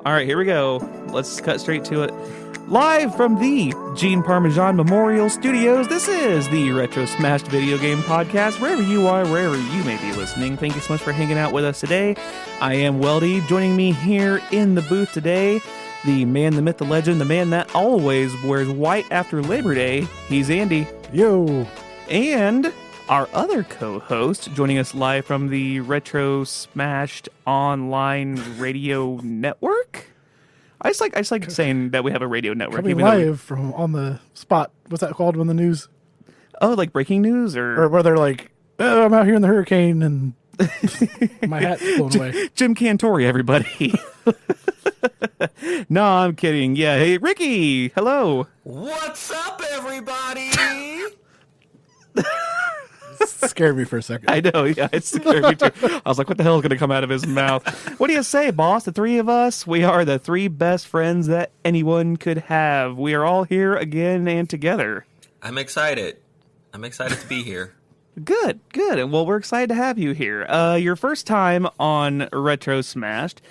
All right, here we go. Let's cut straight to it. Live from the Gene Parmesan Memorial Studios, this is the Retro Smashed Video Game Podcast. Wherever you are, wherever you may be listening, thank you so much for hanging out with us today. I am Weldy. Joining me here in the booth today, the man, the myth, the legend, the man that always wears white after Labor Day. He's Andy. Yo. And our other co-host, joining us live from the Retro Smashed Online Radio Network. I just like saying that we have a radio network. Coming live from on the spot. What's that called when the news? Oh, like breaking news, or where they're like, oh, I'm out here in the hurricane and my hat's blown away. Jim Cantori, everybody. No, I'm kidding. Yeah, hey, Ricky, hello. What's up, everybody? Scared me for a second. I know, yeah, it scared me too. I was like, what the hell is going to come out of his mouth? What do you say, boss? The three of us, we are the three best friends that anyone could have. We are all here again and together. I'm excited. I'm excited to be here. Good. And well, we're excited to have you here. Your first time on Retro Smashed.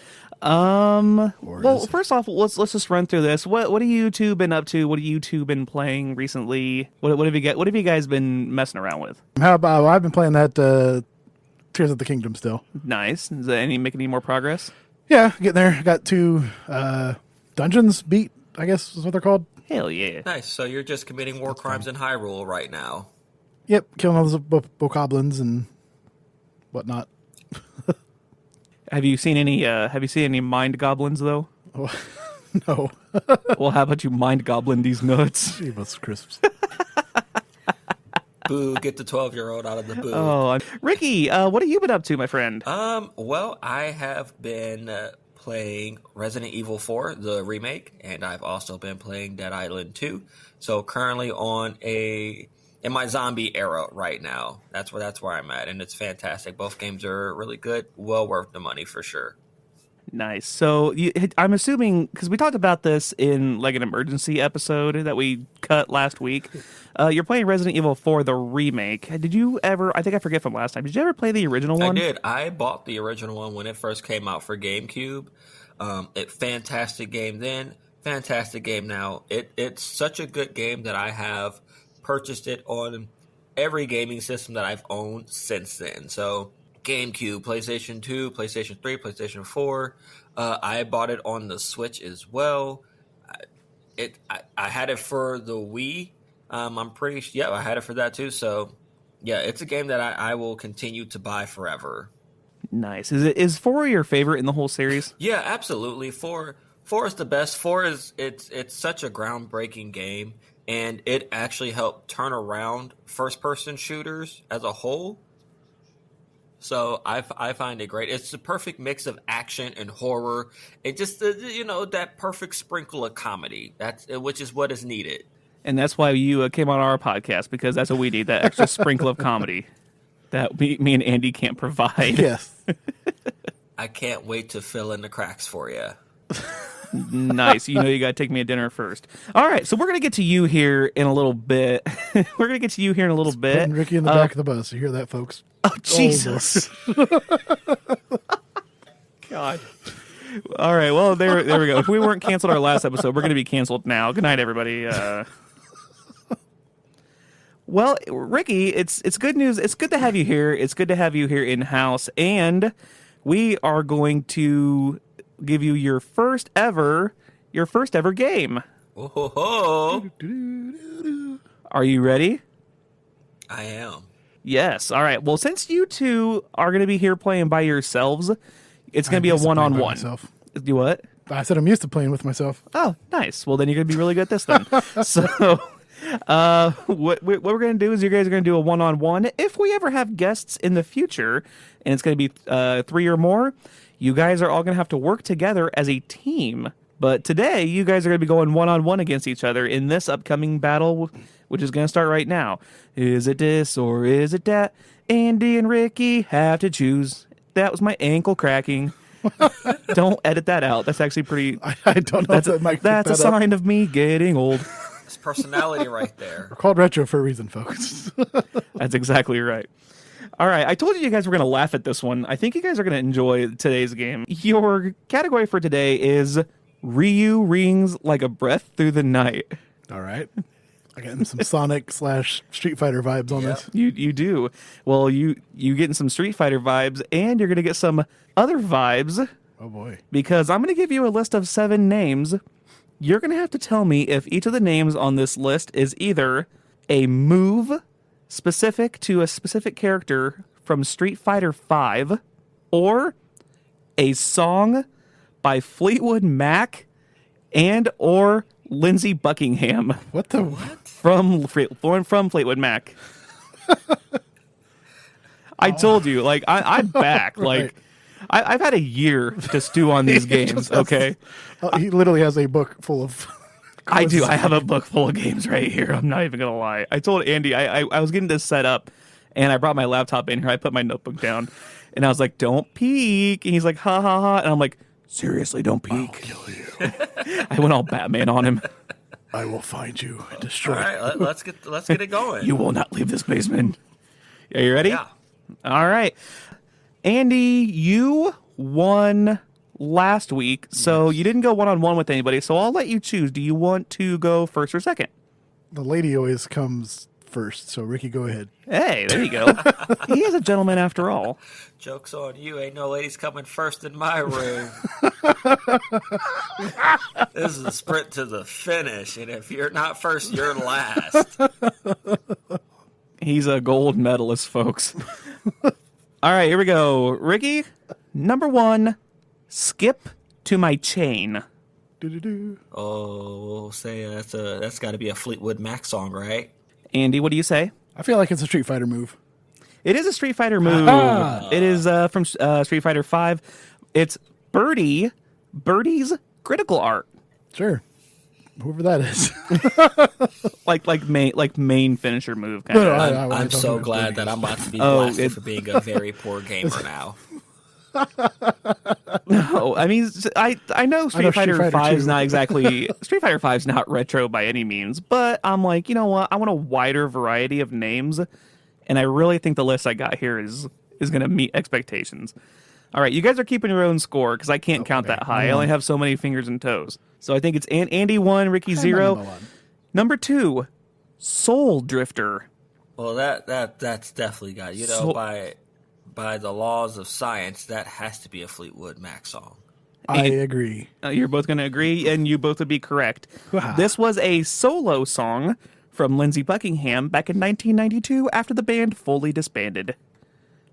Well, first off, let's just run through this. What have you two been up to? What have you two been playing recently? What have you guys been messing around with? How about I've been playing that Tears of the Kingdom still. Nice. Is that making any more progress? Yeah, getting there. I got 2 dungeons beat, I guess is what they're called. Hell yeah. Nice. So you're just committing war crimes in Hyrule right now. Yep, killing all those bokoblins and whatnot. Have you seen any mind goblins though? Oh, no. Well, how about you mind goblin these nuts? She was crisps. Boo! Get the 12-year-old out of the booth. Oh, Ricky, what have you been up to, my friend? Well, I have been playing Resident Evil 4, the remake, and I've also been playing Dead Island 2. So currently in my zombie era right now. That's where I'm at, and it's fantastic. Both games are really good, well worth the money for sure. Nice. So I'm assuming, because we talked about this in like an emergency episode that we cut last week, you're playing Resident Evil 4, the remake. Did you ever, I think I forget from last time, did you ever play the original one? I did. I bought the original one when it first came out for GameCube. Fantastic game then, fantastic game now. It's such a good game that I have purchased it on every gaming system that I've owned since then. So GameCube, PlayStation 2, PlayStation 3, PlayStation 4. I bought it on the Switch as well. I had it for the Wii. I had it for that too. So yeah, it's a game that I will continue to buy forever. Nice. Is 4 your favorite in the whole series? Yeah, absolutely. 4 is the best. 4 is it's such a groundbreaking game. And it actually helped turn around first-person shooters as a whole. So I find it great. It's the perfect mix of action and horror. It just, that perfect sprinkle of comedy. Which is what is needed. And that's why you came on our podcast, because that's what we need, that extra sprinkle of comedy that me and Andy can't provide. Yes. I can't wait to fill in the cracks for you. Nice. You got to take me to dinner first. All right, so we're going to get to you here in a little bit. Putting Ricky in the back of the bus. You hear that, folks? Oh, Jesus. God. All right, well, there we go. If we weren't canceled our last episode, we're going to be canceled now. Good night, everybody. Well, Ricky, it's good news. It's good to have you here. It's good to have you here in-house. And we are going to give you your first ever game. Oh. Are you ready? I am. Yes. All right. Well, since you two are going to be here playing by yourselves, it's going to be a one-on-one. Do what? I said I'm used to playing with myself. Oh, nice. Well, then you're going to be really good at this then. So what we're going to do is you guys are going to do a one-on-one. If we ever have guests in the future, and it's going to be 3 or more, you guys are all going to have to work together as a team. But today, you guys are going to be going one-on-one against each other in this upcoming battle, which is going to start right now. Is it this or is it that? Andy and Ricky have to choose. That was my ankle cracking. Don't edit that out. That's actually pretty... I don't know. That's a sign of me getting old. It's personality right there. We're called retro for a reason, folks. That's exactly right. All right, I told you guys were going to laugh at this one. I think you guys are going to enjoy today's game. Your category for today is Ryu rings like a breath through the night. All right. I got some Sonic / Street Fighter vibes on this. You do. Well, you getting some Street Fighter vibes, and you're going to get some other vibes. Oh, boy. Because I'm going to give you a list of 7 names. You're going to have to tell me if each of the names on this list is either a move specific to a specific character from Street Fighter V, or a song by Fleetwood Mac and or Lindsey Buckingham. What the? What? From Fleetwood Mac. I told you, like, I'm back. Right. Like, I've had a year to stew on these games, okay? He literally has a book full of... I do. I have a book full of games right here. I'm not even going to lie. I told Andy, I was getting this set up, and I brought my laptop in here. I put my notebook down, and I was like, don't peek. And he's like, ha, ha, ha. And I'm like, seriously, don't peek. I'll kill you. I went all Batman on him. I will find you and destroy All right, let's get it going. You will not leave this basement. Are you ready? Yeah. All right. Andy, you won last week, so you didn't go one-on-one with anybody, so I'll let you choose. Do you want to go first or second? The lady always comes first, so Ricky, go ahead. Hey, there you go. He is a gentleman after all. Joke's on you. Ain't no ladies coming first in my room. This is a sprint to the finish, and if you're not first, you're last. He's a gold medalist, folks. All right, here we go. Ricky, number 1, skip to my chain. Do-do-do. Oh, we'll say that's got to be a Fleetwood Mac song, right? Andy, what do you say? I feel like it's a Street Fighter move. It is a Street Fighter move. It is from Street Fighter V. It's Birdie's critical art. Sure. Whoever that is. like main finisher move kind No, of. I'm so glad that I'm about to be blasted for being a very poor gamer now. No, I mean I know Street Fighter Street Fighter 5 is 2. not exactly Street Fighter 5 is not retro by any means, but I'm like, you know what? I want a wider variety of names, and I really think the list I got here is going to meet expectations. All right, you guys are keeping your own score because I can't count that high. I only have so many fingers and toes. So I think it's Andy 1, Ricky 0. Number 2, Soul Drifter. Well, that's definitely got by the laws of science, that has to be a Fleetwood Mac song. I agree. You're both going to agree, and you both would be correct. Wow. This was a solo song from Lindsey Buckingham back in 1992 after the band fully disbanded.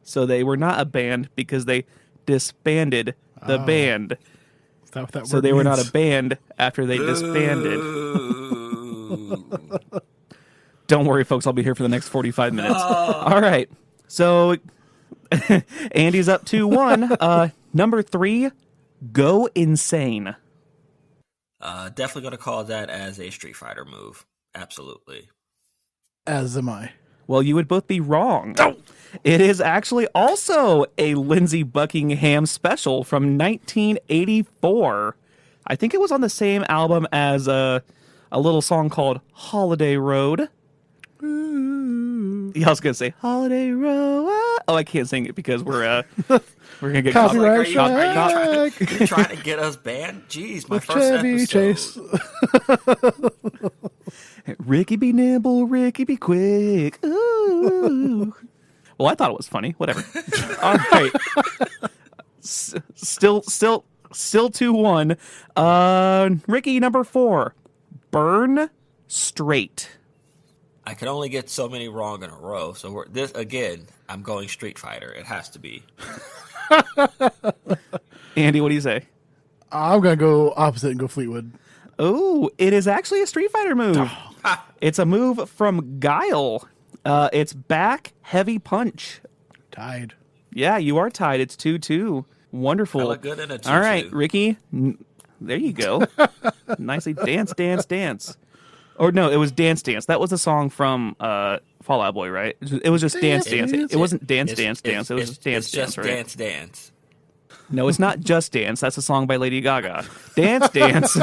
So they were not a band because they disbanded the band. Is that what that So word they were not means? a band after they disbanded. Don't worry, folks. I'll be here for the next 45 minutes. All right. So Andy's up 2-1. Number 3, Go Insane. Definitely going to call that as a Street Fighter move. Absolutely. As am I. Well, you would both be wrong. It is actually also a Lindsey Buckingham special from 1984. I think it was on the same album as a little song called Holiday Road. Yeah, I was gonna say Holiday Road. Oh, I can't sing it because we're gonna get Copyright Are you trying to get us banned? Jeez, my With first Chevy episode. Chase. Ricky be nimble, Ricky be quick. Ooh. Well, I thought it was funny. Whatever. All right. Still 2-1. Ricky, number 4, Burn Straight. I can only get so many wrong in a row. So this again, I'm going Street Fighter. It has to be. Andy, what do you say? I'm going to go opposite and go Fleetwood. Oh, it is actually a Street Fighter move. It's a move from Guile. It's back heavy punch. Tied. Yeah, you are tied. It's 2-2. Wonderful. I look good in a 2-2. All right, Ricky. There you go. Nicely dance, dance, dance. Or no, it was Dance Dance. That was a song from Fall Out Boy, right? It was just Dance Dance. It wasn't Dance Dance Dance. It was just Dance Dance, right? Dance Dance. No, it's not Just Dance. That's a song by Lady Gaga. Dance Dance.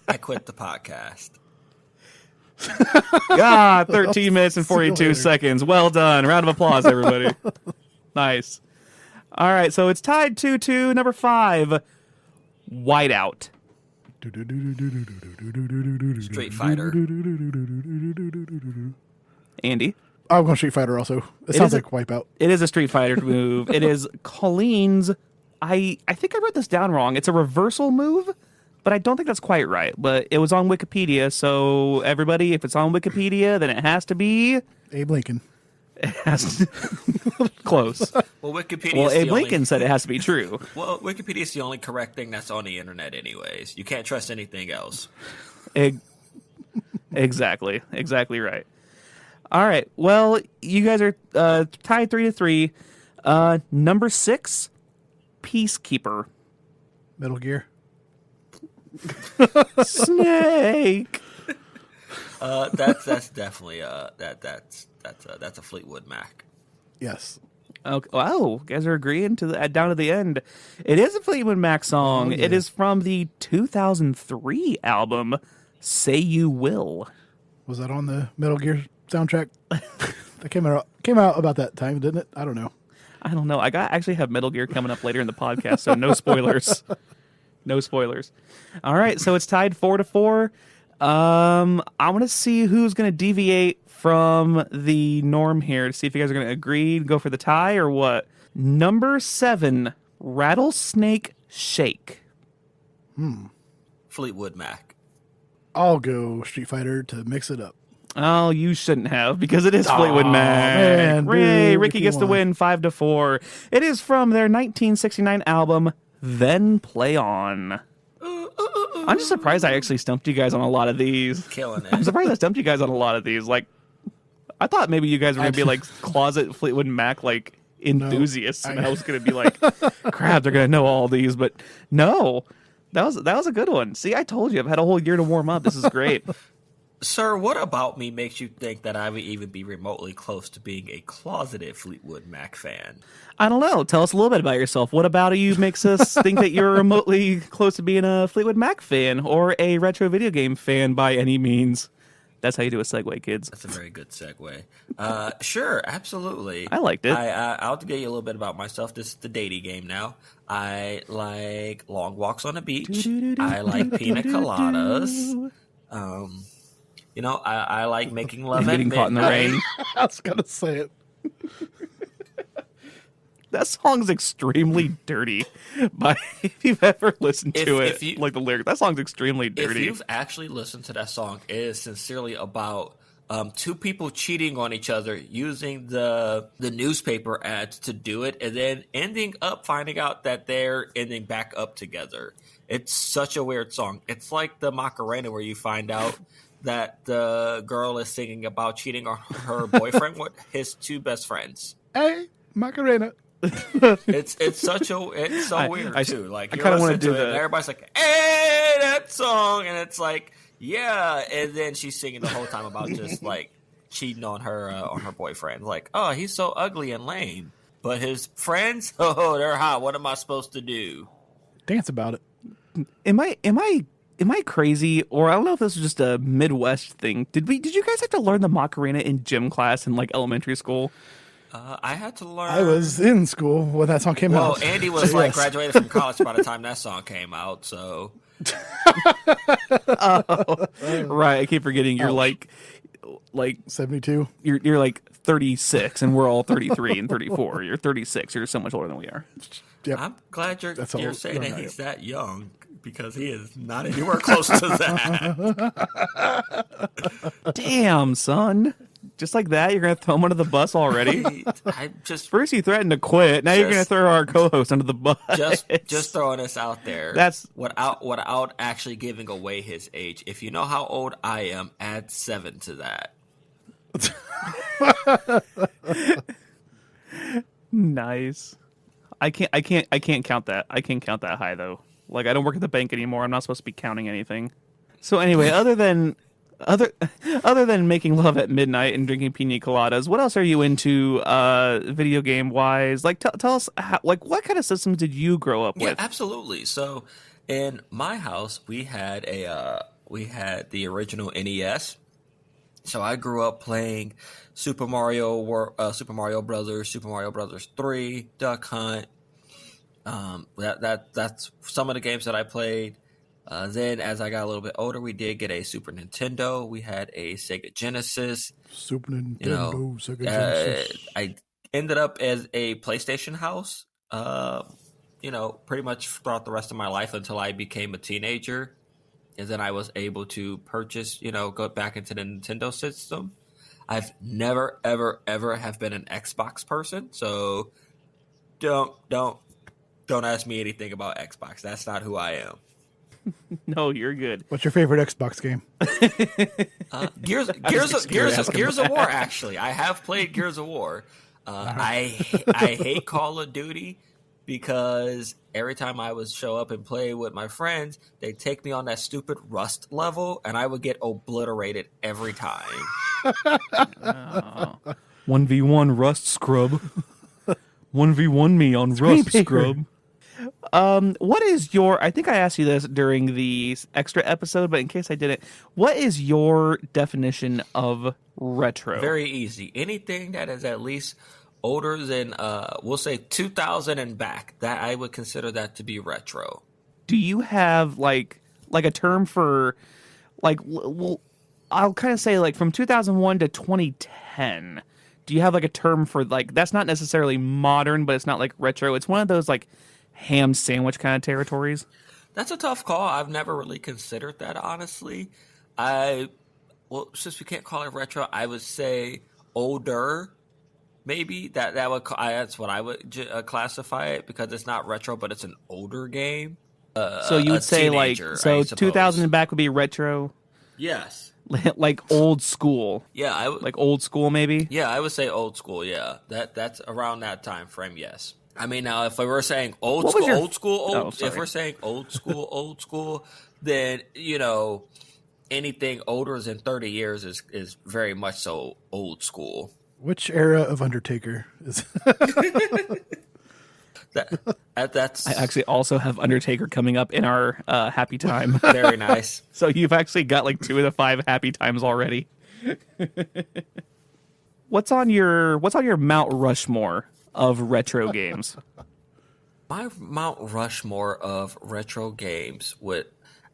I quit the podcast. God, 13 minutes and See you 42 later. seconds. Well done. Round of applause, everybody. Nice. All right, so it's tied 2-2. Number 5, Whiteout. Street Fighter. Andy? I'm going Street Fighter also. It sounds is like Wipeout. It is a Street Fighter move. It is Colleen's. I think I wrote this down wrong. It's a reversal move, but I don't think that's quite right. But it was on Wikipedia, so everybody, if it's on Wikipedia, then it has to be Abe Lincoln. close. Well, Wikipedia. Well, is the Abe only- Lincoln said it has to be true. Well, Wikipedia is the only correct thing that's on the internet, anyways. You can't trust anything else. Exactly right. All right. Well, you guys are tied 3-3. Number 6, Peacekeeper. Metal Gear. Snake. That's definitely that's a Fleetwood Mac. Yes. Okay. Wow, you guys are agreeing to down to the end. It is a Fleetwood Mac song. Oh, yeah. It is from the 2003 album "Say You Will." Was that on the Metal Gear soundtrack? That came out about that time, didn't it? I don't know. I don't know. I actually have Metal Gear coming up later in the podcast, so no spoilers. No spoilers. All right, so it's tied 4-4. I want to see who's going to deviate from the norm here to see if you guys are going to agree to go for the tie or what. Number 7, Rattlesnake Shake. Fleetwood Mac. I'll go Street Fighter to mix it up. Oh, you shouldn't have, because it is Fleetwood Mac. man, Ray, dude, Ricky gets the come on. win 5-4. It is from their 1969 album, Then Play On. I'm just surprised I actually stumped you guys on a lot of these. Killing I'm it. surprised I stumped you guys on a lot of these. Like, I thought maybe you guys were going to be like closet Fleetwood Mac, like, enthusiasts. And I was going to be like, crap, they're going to know all these. But no, that was a good one. See, I told you, I've had a whole year to warm up. This is great. Sir, what about me makes you think that I would even be remotely close to being a closeted Fleetwood Mac fan? I don't know. Tell us a little bit about yourself. What about you makes us think that you're remotely close to being a Fleetwood Mac fan or a retro video game fan by any means? That's how you do a segue, kids. That's a very good segue. Sure, absolutely. I liked it. I'll tell you a little bit about myself. This is the datey game now. I like long walks on the beach. I like pina coladas. I like making love And at getting caught in the midnight. rain. I was gonna say it. That song's extremely dirty. But if you've ever listened to If it, you- like the lyric, that song's extremely If dirty. you've actually listened to that song, it is sincerely about two people cheating on each other using the newspaper ads to do it, and then ending up finding out that they're ending back up together. It's such a weird song. It's like the Macarena where you find out that the girl is singing about cheating on her boyfriend with his two best friends. Hey, Macarena. It's so weird too. Like I you're kinda wanna listening do to it, the- and everybody's like, "Hey, that song," and it's like, "Yeah," and then she's singing the whole time about just like cheating on her boyfriend. Like, "Oh, he's so ugly and lame," but his friends, oh, they're hot. What am I supposed to do? Dance about it. Am I crazy, or I don't know if this was just a Midwest thing? Did you guys have to learn the Macarena in gym class in like elementary school? I had to learn. I was in school when that song came Well, out. Andy was So, like yes. graduated from college by the time that song came out. So Right, I keep forgetting you're like 72. you're like 36 and we're all 33 and 34. You're 36. You're so much older than we are. Yep. I'm glad you're That's how saying young that I he's that young because he is not anywhere close to that. Damn, son. Just like that, you're gonna throw him under the bus already. I just First you threatened to quit. Now you're gonna Just- throw our co-host under the bus. just throwing this out there. That's- without actually giving away his age. If you know how old I am, add 7 to that. Nice. I can't count that. I can't count that high though. Like I don't work at the bank anymore. I'm not supposed to be counting anything. So anyway, other than making love at midnight and drinking pina coladas, what else are you into video game wise? Like tell us like what kind of systems did you grow up Yeah, with? absolutely. So in my house, we had the original NES. So I grew up playing Super Mario Brothers, Super Mario Brothers 3, Duck Hunt. That's some of the games that I played. Then, as I got a little bit older, we did get a Super Nintendo. We had a Sega Genesis. Super Nintendo, You know, Sega Genesis. I ended up as a PlayStation house. Pretty much throughout the rest of my life until I became a teenager, and then I was able to purchase, go back into the Nintendo system. I've never, ever, ever have been an Xbox person, so don't ask me anything about Xbox. That's not who I am. No, you're good. What's your favorite Xbox game? Gears of War. Actually, I have played Gears of War. I hate Call of Duty because every time I would show up and play with my friends, they'd take me on that stupid Rust level, and I would get obliterated every time. 1v1 Rust scrub. 1v1 me on Rust scrub. What is your, I think I asked you this during the extra episode, but in case I didn't, what is your definition of retro? Very easy. Anything that is at least older than, we'll say 2000 and back, that I would consider that to be retro. Do you have like a term for I'll kind of say like from 2001 to 2010. Do you have like a term for that's not necessarily modern, but it's not like retro. It's one of those like ham sandwich kind of territories. That's a tough call. I've never really considered that, honestly. Since we can't call it retro, I would say older. Maybe that's what I would classify it, because it's not retro, but it's an older game. So you would say teenager, 2000 and back would be retro. Yes. Like old school. Yeah, I would. Like old school, maybe. Yeah, I would say old school. Yeah, that's around that time frame. Yes. I mean, now if we were saying old school, if we're saying old school, then anything older than 30 years is very much so old school. Which era of Undertaker is? That's. I actually also have Undertaker coming up in our happy time. Very nice. So you've actually got like 2 of the 5 happy times already. What's on your Mount Rushmore of retro games? My Mount Rushmore of retro games would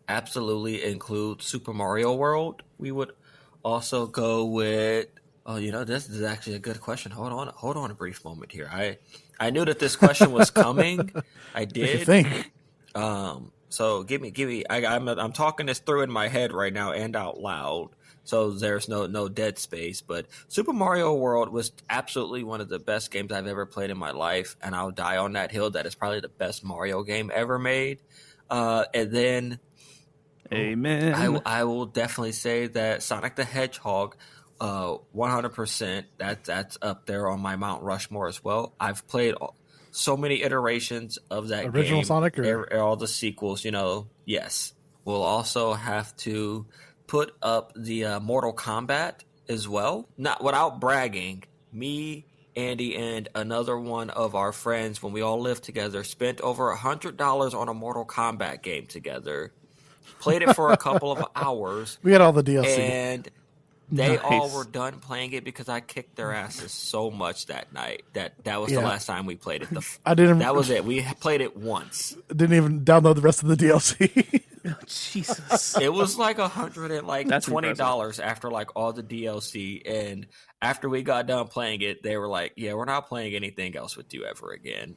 absolutely include Super Mario World. We would also go with. Oh, this is actually a good question. Hold on a brief moment here. I knew that this question was coming. I did. Think. So give me. I'm talking this through in my head right now and out loud. So there's no dead space. But Super Mario World was absolutely one of the best games I've ever played in my life, and I'll die on that hill. That is probably the best Mario game ever made. And then, amen. I will definitely say that Sonic the Hedgehog. 100%. That's up there on my Mount Rushmore as well. I've played so many iterations of that original game. Sonic or all the sequels. Yes. We'll also have to put up the Mortal Kombat as well. Not without bragging. Me, Andy, and another one of our friends, when we all lived together, spent over $100 on a Mortal Kombat game together. Played it for a couple of hours. We had all the DLC. And they all were done playing it because I kicked their asses so much that night. That was the last time we played it. That was it. We played it once. Didn't even download the rest of the DLC. Oh, Jesus. It was like $120 after like all the DLC. And after we got done playing it, they were like, "Yeah, we're not playing anything else with you ever again."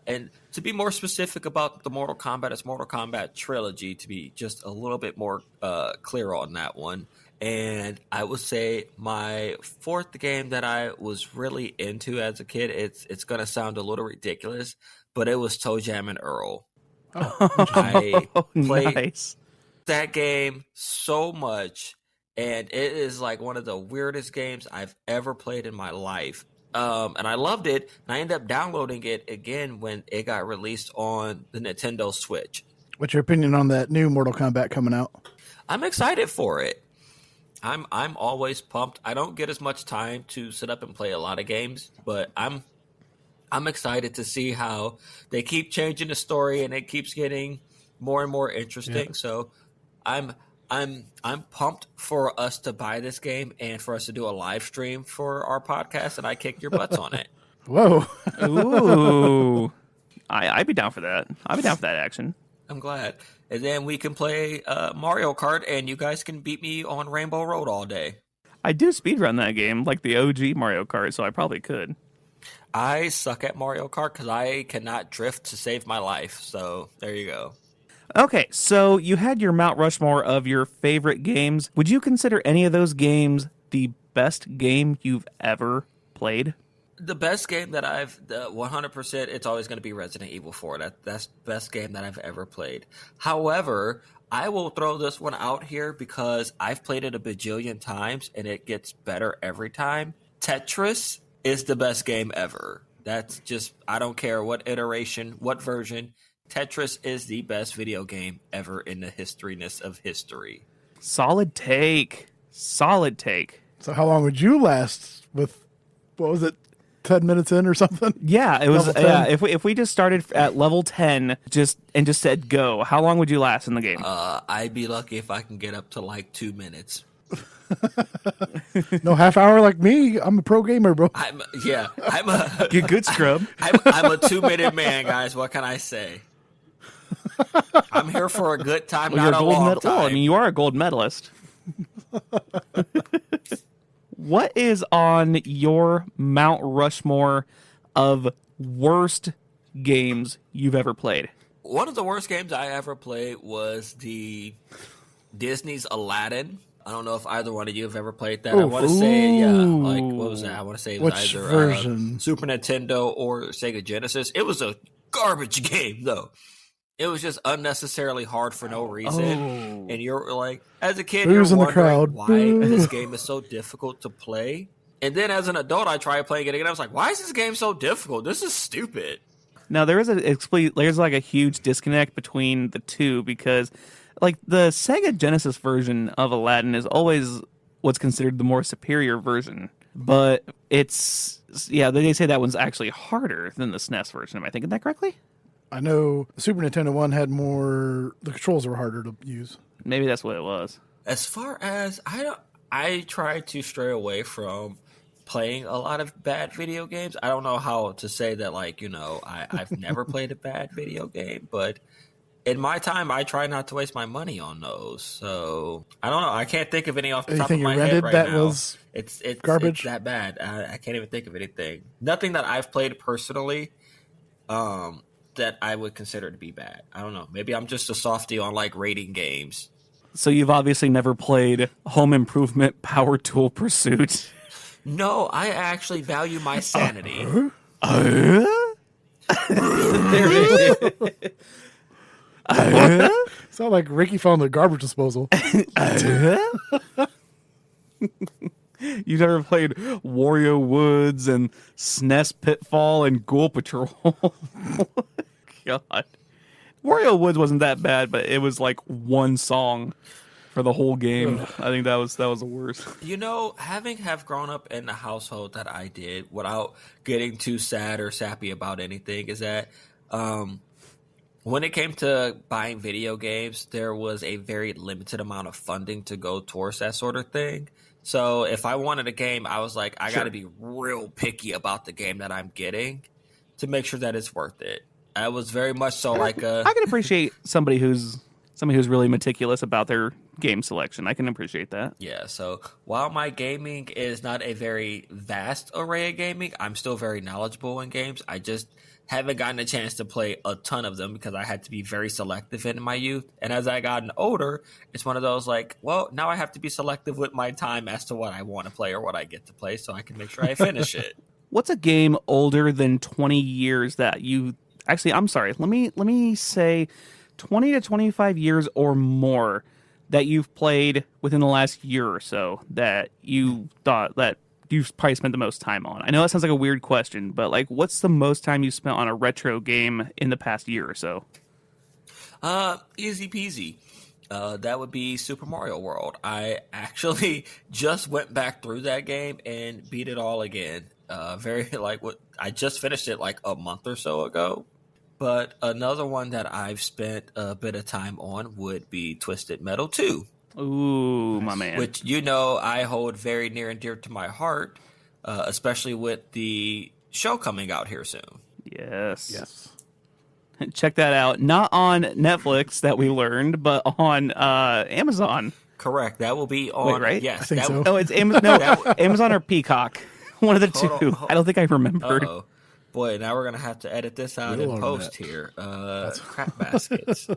And to be more specific about the Mortal Kombat, it's Mortal Kombat Trilogy, to be just a little bit more clear on that one. And I would say my 4th game that I was really into as a kid, it's going to sound a little ridiculous, but it was Toe Jam and Earl. I played that game so much, and it is like one of the weirdest games I've ever played in my life. And I loved it, and I ended up downloading it again when it got released on the Nintendo Switch. What's your opinion on that new Mortal Kombat coming out? I'm excited for it. I'm always pumped. I don't get as much time to sit up and play a lot of games, but I'm excited to see how they keep changing the story and it keeps getting more and more interesting. Yeah. So I'm I'm pumped for us to buy this game and for us to do a live stream for our podcast, and I kick your butts on it. Whoa. Ooh. I'd be down for that. I'd be down for that action. I'm glad. And then we can play Mario Kart, and you guys can beat me on Rainbow Road all day. I do speedrun that game, like the OG Mario Kart, so I probably could. I suck at Mario Kart because I cannot drift to save my life. So there you go. Okay, so you had your Mount Rushmore of your favorite games. Would you consider any of those games the best game you've ever played? The best game that I've 100%, it's always going to be Resident Evil 4. That's the best game that I've ever played. However, I will throw this one out here because I've played it a bajillion times and it gets better every time. Tetris is the best game ever. That's just, I don't care what iteration, what version. Tetris is the best video game ever in the historyness of history. Solid take. Solid take. So how long would you last with, what was it, 10 minutes in or something? Yeah, it was. Level 10? Yeah, if we just started at level 10, just said go, how long would you last in the game? I'd be lucky if I can get up to like 2 minutes. No half hour like me. I'm a pro gamer, bro. I'm a Get good scrub. I'm a 2-minute man, guys. What can I say? I'm here for a good time, Well, you're not a a gold long medal. time. Well, I mean, you are a gold medalist. What is on your Mount Rushmore of worst games you've ever played? One of the worst games I ever played was the Disney's Aladdin. I don't know if either one of you have ever played that. I want to say, like, what was that? I want to say it was Which either version? Super Nintendo or Sega Genesis. It was a garbage game, though. It was just unnecessarily hard for no reason. Oh. And you're like, as a kid, Who's you're in the wondering crowd? why Boo. this game is so difficult to play. And then as an adult, I tried playing it again. I was like, why is this game so difficult? This is stupid. Now there's like a huge disconnect between the two because, like, the Sega Genesis version of Aladdin is always what's considered the more superior version, but they say that one's actually harder than the SNES version. Am I thinking that correctly? I know the Super Nintendo one had more, the controls were harder to use. Maybe that's what it was. As far as I try to stray away from playing a lot of bad video games. I don't know how to say that, like, I've never played a bad video game, but in my time, I try not to waste my money on those. So I don't know. I can't think of any off the top of my head right that now. Was it's garbage? It's that bad. I can't even think of anything. Nothing that I've played personally that I would consider to be bad. I don't know. Maybe I'm just a softie on, like, rating games. So you've obviously never played Home Improvement Power Tool Pursuit. No, I actually value my sanity. Sound like Ricky found the garbage disposal. You've never played Wario Woods and SNES Pitfall and Ghoul Patrol. God. Wario Woods wasn't that bad, but it was like one song for the whole game. I think that was the worst. Having grown up in the household that I did, without getting too sad or sappy about anything, is that when it came to buying video games, there was a very limited amount of funding to go towards that sort of thing. So if I wanted a game, I was like, I got to be real picky about the game that I'm getting to make sure that it's worth it. I was very much so like a... I can appreciate somebody who's really meticulous about their game selection. I can appreciate that. Yeah, so while my gaming is not a very vast array of gaming, I'm still very knowledgeable in games. I just haven't gotten a chance to play a ton of them because I had to be very selective in my youth. And as I gotten older, it's one of those like, well, now I have to be selective with my time as to what I want to play or what I get to play so I can make sure I finish it. What's a game older than 20 years that you... Actually, I'm sorry. Let me say 20 to 25 years or more that you've played within the last year or so that you thought that you've probably spent the most time on. I know that sounds like a weird question, but like, what's the most time you spent on a retro game in the past year or so? Easy peasy. That would be Super Mario World. I actually just went back through that game and beat it all again. I just finished it like a month or so ago. But another one that I've spent a bit of time on would be Twisted Metal 2. Ooh, my man. which I hold very near and dear to my heart, especially with the show coming out here soon. Yes. Yes. Check that out. Not on Netflix that we learned, but on Amazon. Correct. That will be on. Wait, right? Yes. I think that so. No, it's Amazon or Peacock. One of the two. I don't think I remembered. Uh-oh. Boy, now we're going to have to edit this out We'll in own post that. here. Crap baskets.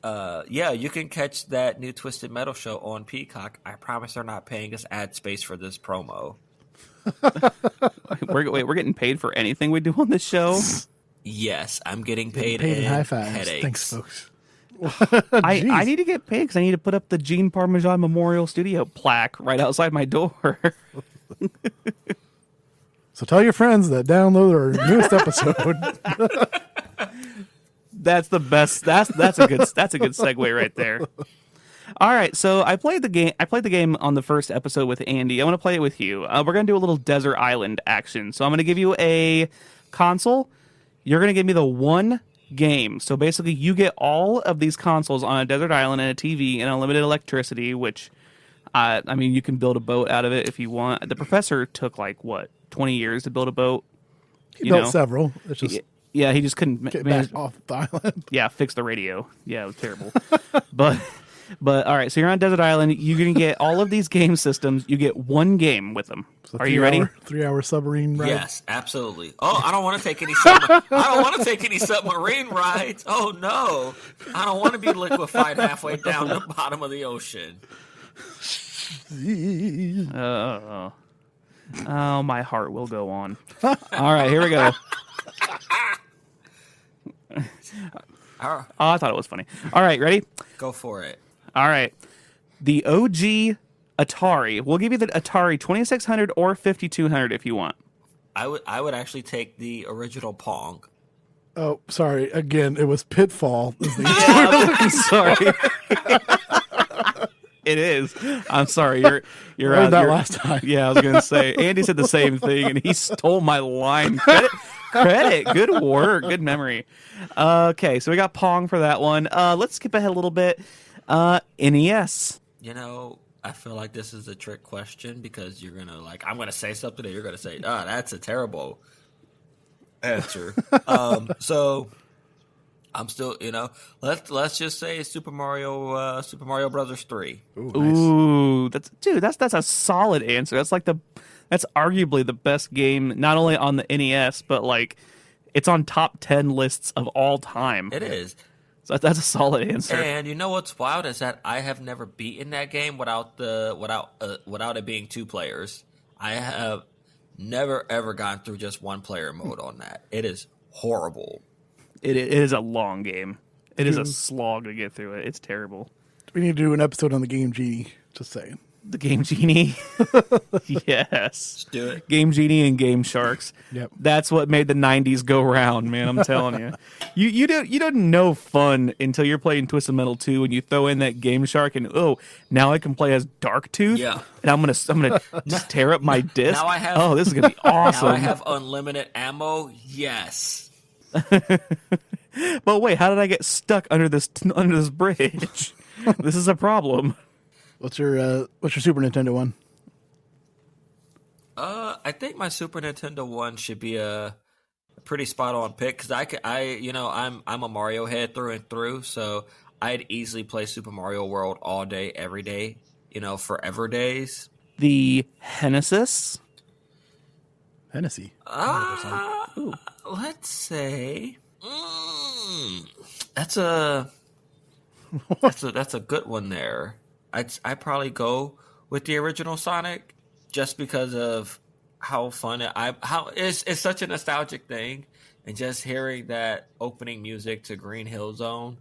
Yeah, you can catch that new Twisted Metal show on Peacock. I promise they're not paying us ad space for this promo. We're getting paid for anything we do on this show. Yes, I'm getting paid Paid in in high fives. headaches. Thanks, folks. I need to get paid because I need to put up the Gene Parmesan Memorial Studio plaque right outside my door. So tell your friends that download our newest episode. That's the best. That's a good segue right there. All right, so I played the game on the first episode with Andy. I want to play it with you. We're gonna do a little desert island action. So I'm gonna give you a console. You're gonna give me the one game. So basically, you get all of these consoles on a desert island and a TV and unlimited electricity. Which, I mean, you can build a boat out of it if you want. The professor took 20 years to build a boat. He built several. It's just Yeah, he just couldn't get manage. back off the island. Yeah, fix the radio. Yeah, it was terrible. but all right, so you're on a desert island. You're gonna get all of these game systems. You get one game with them. It's a Are you ready? 3-hour submarine ride. Yes, absolutely. Oh, I don't want to take any. Submarine rides. Oh no, I don't want to be liquefied halfway down the bottom of the ocean. Oh, my heart will go on. All right, here we go. Oh, I thought it was funny. All right, ready? Go for it. All right. The OG Atari. We'll give you the Atari 2600 or 5200 if you want. I would actually take the original Pong. Oh, sorry. Again, it was Pitfall. I'm sorry. It is. I'm sorry. You're I heard that you're- last time. Yeah, I was gonna say. Andy said the same thing, and he stole my line. Credit. Good work. Good memory. Okay, so we got Pong for that one. Let's skip ahead a little bit. NES. I feel like this is a trick question because you're gonna I'm gonna say something and you're gonna say, "Oh, that's a terrible answer." So I'm still, let's just say Super Mario Brothers 3. Ooh, that's a solid answer. That's arguably the best game, not only on the NES, but it's on top 10 lists of all time. It is. So that's a solid answer. And you know what's wild is that I have never beaten that game without it being two players. I have never ever gone through just one player mode on that. It is horrible. It is a long game. It is a slog to get through it. It's terrible. We need to do an episode on the Game Genie. Just saying. The Game Genie. Yes. Let's do it. Game Genie and Game Sharks. Yep. That's what made the 90s go round, man. I'm telling you. You don't know fun until you're playing Twisted Metal 2 and you throw in that Game Shark and now I can play as Darktooth. Yeah. And I'm gonna just tear up my disc. Now I have- this is gonna be awesome. Now I have unlimited ammo. Yes. But wait, how did I get stuck under this bridge? This is a problem. What's your Super Nintendo one? I think my Super Nintendo one should be a pretty spot on pick because I'm a Mario head through and through, so I'd easily play Super Mario World all day, every day, forever days. The Genesis. Hennessy. Let's say that's a good one there. I'd probably go with the original Sonic just because of how fun it's such a nostalgic thing, and just hearing that opening music to Green Hill Zone,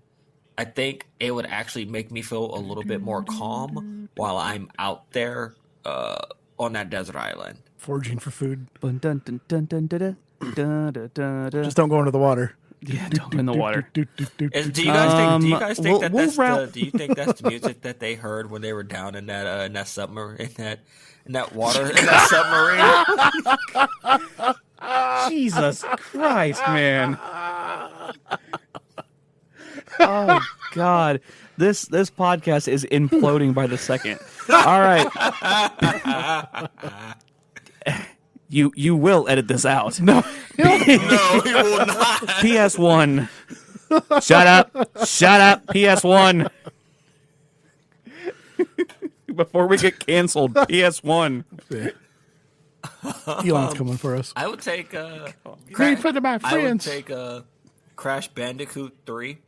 I think it would actually make me feel a little bit more calm while I'm out there on that desert island. Foraging for food. Dun, dun, dun, dun, dun, dun, dun, dun, dun, dun. Just don't go into the water. Yeah, don't in the water. Do you guys think we'll do you think that's the music that they heard when they were down in that submarine in that water in that submarine? Jesus Christ, man. Oh God, this podcast is imploding by the second. All right, you will edit this out. No. No, he will not. PS1. Shut up. PS1. Before we get canceled, PS1. Yeah. Elon's coming for us. I would take Me in front of my I would friends. take Crash Bandicoot 3.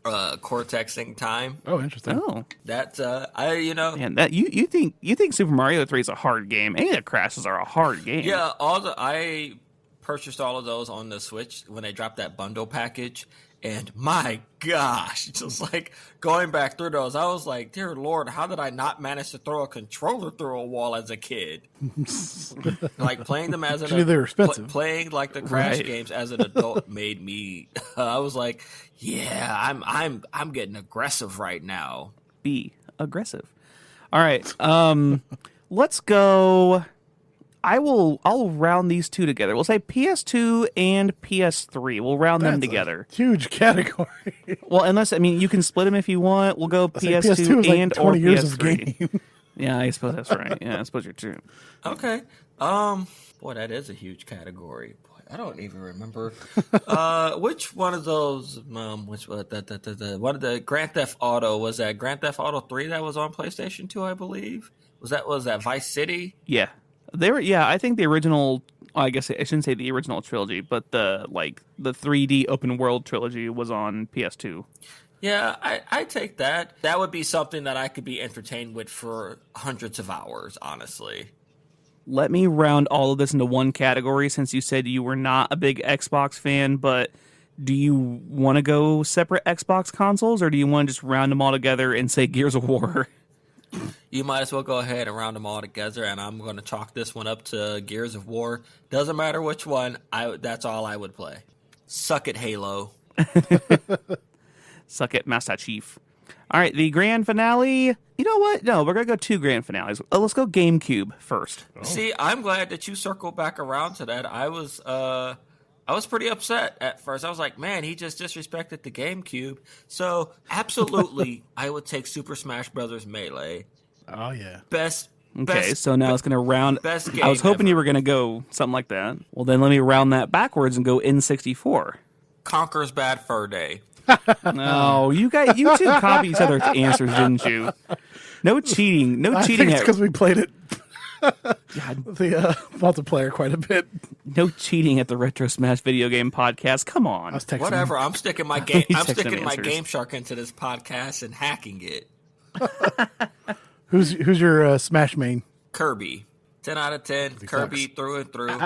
Cortexing time. Oh, interesting. Oh, That's man, that you think Super Mario 3 is a hard game? Any of the Crashes are a hard game. Yeah, I purchased all of those on the Switch when they dropped that bundle package, and my gosh, just like going back through those, I was like, dear Lord, how did I not manage to throw a controller through a wall as a kid? Like playing them as an They're expensive. playing like the Crash Right. games as an adult made me. I was like, yeah, I'm getting aggressive right now. Be aggressive. All right. Let's go. I'll round these two together. We'll say PS2 and PS3. We'll round them That's a together. huge category. Well, unless you can split them if you want. We'll go Say PS2 PS2 is like and 20 or years PS3. of game. Yeah, I suppose that's right. Yeah, I suppose you're true. Okay. Boy, that is a huge category. Boy, I don't even remember which one of those. Which one? One of the Grand Theft Auto was that Grand Theft Auto 3 that was on PlayStation 2, I believe. Was that Vice City? Yeah, they were. Yeah, I think the original. I guess I shouldn't say the original trilogy, but the 3D open world trilogy was on PS2. Yeah, I take that. That would be something that I could be entertained with for hundreds of hours, honestly. Let me round all of this into one category since you said you were not a big Xbox fan, but do you want to go separate Xbox consoles or do you want to just round them all together and say Gears of War? You might as well go ahead and round them all together, and I'm going to chalk this one up to Gears of War. Doesn't matter which one, that's all I would play. Suck it, Halo. Suck it, Master Chief. All right, the grand finale. You know what? No, we're going to go two grand finales. Let's go GameCube first. See, I'm glad that you circled back around to that. I was pretty upset at first. I was like, man, he just disrespected the GameCube. So, absolutely, I would take Super Smash Brothers Melee. Oh, yeah. Okay, so now it's going to round. Best game I was hoping ever. you were going to go something like that. Well, then let me round that backwards and go N64. Conker's Bad Fur Day. No, you two copied each other's answers, didn't you? No cheating. No I cheating think it's at because we played it, God, the multiplayer quite a bit. no cheating at the Retro Smash video game podcast. Come on. I was texting Whatever. him. I'm sticking my game. He's I'm texting sticking my answers. Game Shark into this podcast and hacking it. Who's your Smash main? Kirby. 10 out of 10. Kirby through and through.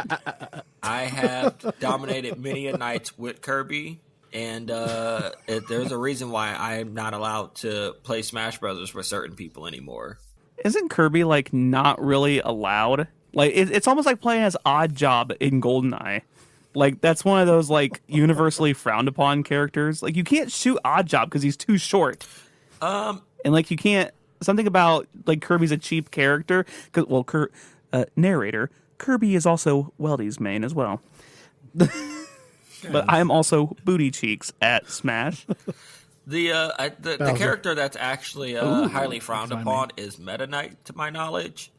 I have dominated many a nights with Kirby. And there's a reason why I'm not allowed to play Smash Brothers with certain people anymore. Isn't Kirby not really allowed? It's almost like playing as Odd Job in GoldenEye. That's one of those universally frowned upon characters. You can't shoot Odd Job because he's too short. And you can't. Something about Kirby's a cheap character. Narrator, Kirby is also Weldy's main as well. But I'm also Booty Cheeks at Smash. The character that's actually highly frowned upon is Meta Knight, to my knowledge.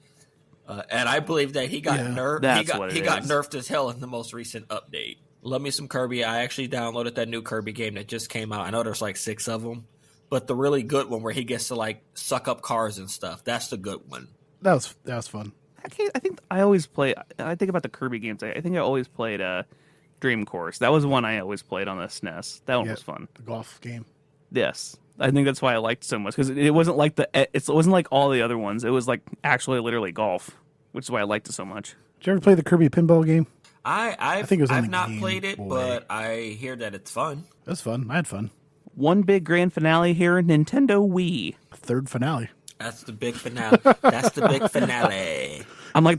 And I believe that he got nerfed. He got nerfed as hell in the most recent update. Love me some Kirby. I actually downloaded that new Kirby game that just came out. I know there's 6 of them. But the really good one where he gets to suck up cars and stuff, that's the good one. That was fun. I think I always play. I think about the Kirby games. I think I always played Dream Course. That was one I always played on the SNES. That one was fun. The golf game. Yes, I think that's why I liked it so much because it wasn't it wasn't like all the other ones. It was actually literally golf, which is why I liked it so much. Did you ever play the Kirby pinball game? I think it was on I've the not Game played it, Boy. but I hear that it's fun. It was fun. I had fun. One big grand finale here, Nintendo Wii. Third finale. That's the big finale. That's the big finale. I'm like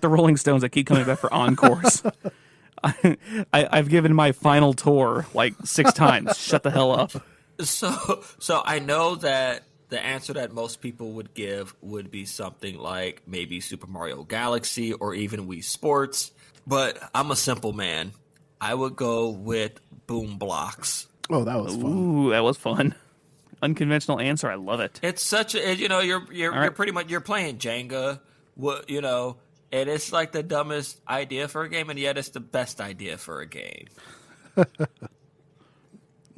the Rolling Stones that keep coming back for encores. I've given my final tour 6 times. Shut the hell up. So I know that the answer that most people would give would be something like maybe Super Mario Galaxy or even Wii Sports, but I'm a simple man. I would go with Boom Blocks. Oh, that was fun. Ooh, that was fun. Unconventional answer. I love it. It's such a you're pretty much you're playing Jenga, and it's like the dumbest idea for a game, and yet it's the best idea for a game.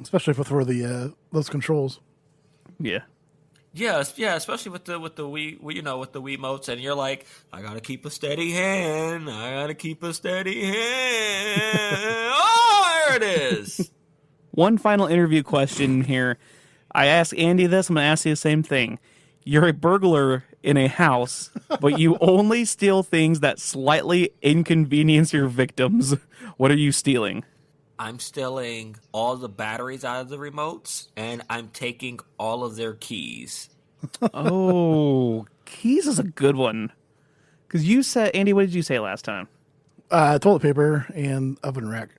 Especially for the those controls. Yeah. Yeah, especially with the Wii, with the Wiimotes, and you're like, I gotta keep a steady hand. Oh, there it is. One final interview question here. I asked Andy this. I'm going to ask you the same thing. You're a burglar in a house, but you only steal things that slightly inconvenience your victims. What are you stealing? I'm stealing all the batteries out of the remotes, and I'm taking all of their keys. Oh, keys is a good one. Because you said, Andy, what did you say last time? Toilet paper and oven rack.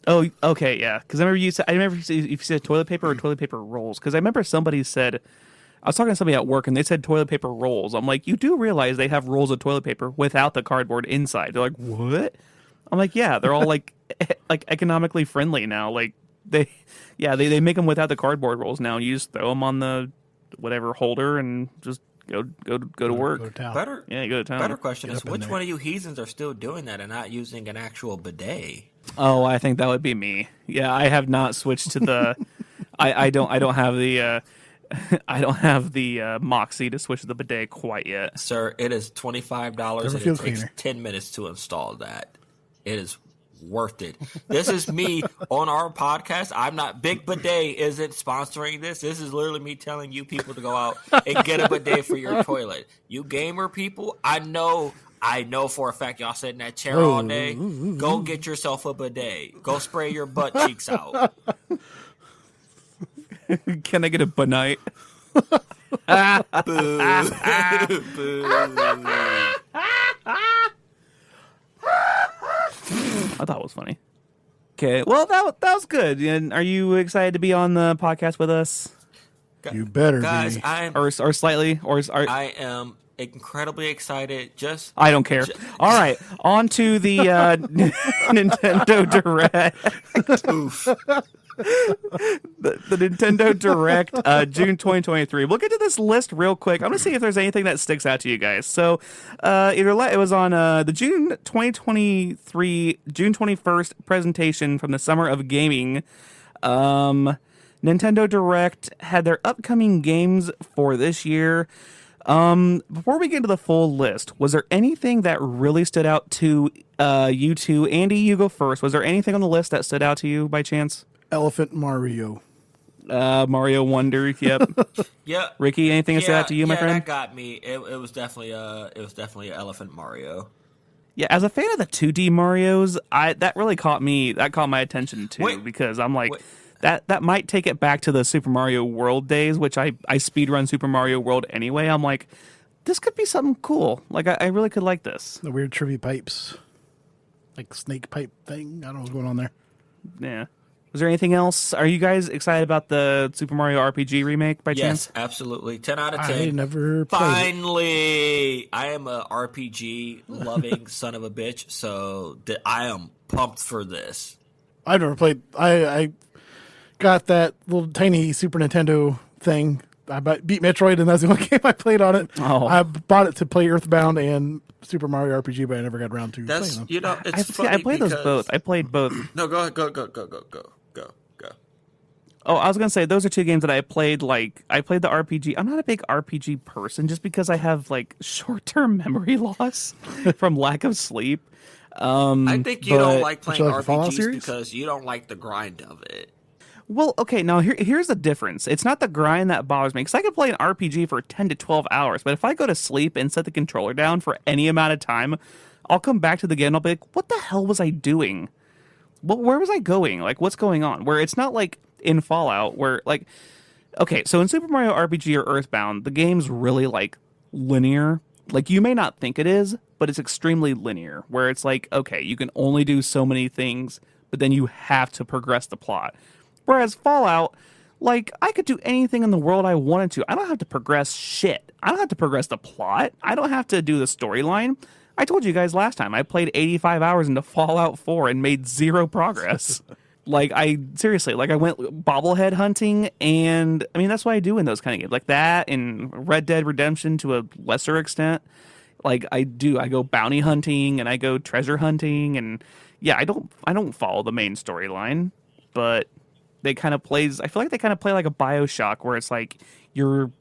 Oh, okay, yeah. Because I remember if you said toilet paper or toilet paper rolls. Because I remember somebody said, I was talking to somebody at work and they said toilet paper rolls. I'm like, you do realize they have rolls of toilet paper without the cardboard inside? They're like, what? I'm like, yeah, they're all like economically friendly now. Like they make them without the cardboard rolls now. You just throw them on the whatever holder and just go to work. Go to town. You go to town. Better question is, which one of you heathens are still doing that and not using an actual bidet? Oh, I think that would be me. Yeah, I have not switched to the. I don't have the. I don't have the Moxie to switch to the bidet quite yet. Sir, it is $25 and it takes 10 minutes to install that. It is worth it. This is me on our podcast. I'm not, Big Bidet isn't sponsoring this. This is literally me telling you people to go out and get a bidet for your toilet. You gamer people, I know for a fact y'all sit in that chair all day. Go get yourself a bidet. Go spray your butt cheeks out. Can I get a bonite? Boo. Boo. I thought it was funny. Okay, well that was good. And are you excited to be on the podcast with us? You better guys, be. Or slightly, I am incredibly excited. I don't care. All right, on to the Nintendo Direct. Oof. The Nintendo Direct, June 2023. We'll get to this list real quick. I'm going to see if there's anything that sticks out to you guys. So, it was on the June 2023, June 21st presentation from the Summer of Gaming. Nintendo Direct had their upcoming games for this year. Before we get into the full list, was there anything that really stood out to you two? Andy, you go first. Was there anything on the list that stood out to you by chance? Elephant Mario. Mario Wonder, yep. Yeah. Ricky, anything that stood out to you, my friend? Yeah, that got me. It was definitely Elephant Mario. Yeah, as a fan of the 2D Marios, that really caught me. That caught my attention too, because I'm like, that might take it back to the Super Mario World days, which I speedrun Super Mario World anyway. I'm like, this could be something cool. Like, I really could like this. The weird trivia pipes. Like snake pipe thing. I don't know what's going on there. Yeah. Was there anything else? Are you guys excited about the Super Mario RPG remake by chance? Yes, absolutely. 10 out of 10. I never played Finally! I am a RPG loving son of a bitch, so I am pumped for this. I've never played. I got that little tiny Super Nintendo thing. I beat Metroid, and that's the only game I played on it. Oh. I bought it to play Earthbound and Super Mario RPG, but I never got around to playing them. It's funny I played those both. I played both. No, go. Oh, I was gonna say those are two games that I played. Like, I played the RPG. I'm not a big RPG person, just because I have like short-term memory loss from lack of sleep. I think you don't like playing like the Fallout RPGs series? because you don't like the grind of it. Well, okay, now here's the difference. It's not the grind that bothers me, because I could play an RPG for 10 to 12 hours, but if I go to sleep and set the controller down for any amount of time, I'll come back to the game and I'll be like, what the hell was I doing? Where was I going? Like, what's going on? Where it's not like in Fallout, where, like, okay, so in Super Mario RPG or Earthbound, the game's really, like, linear. Like, you may not think it is, but it's extremely linear, where it's like, okay, you can only do so many things, but then you have to progress the plot. Whereas Fallout, like, I could do anything in the world I wanted to. I don't have to progress shit. I don't have to progress the plot. I don't have to do the storyline. I told you guys last time, I played 85 hours into Fallout 4 and made zero progress. Like, I seriously, like, I went bobblehead hunting, and I mean, that's what I do in those kind of games, like that, and Red Dead Redemption to a lesser extent. Like, I go bounty hunting, and I go treasure hunting, and yeah, I don't follow the main storyline, but they kind of plays. I feel like they kind of play like a BioShock, where it's like you're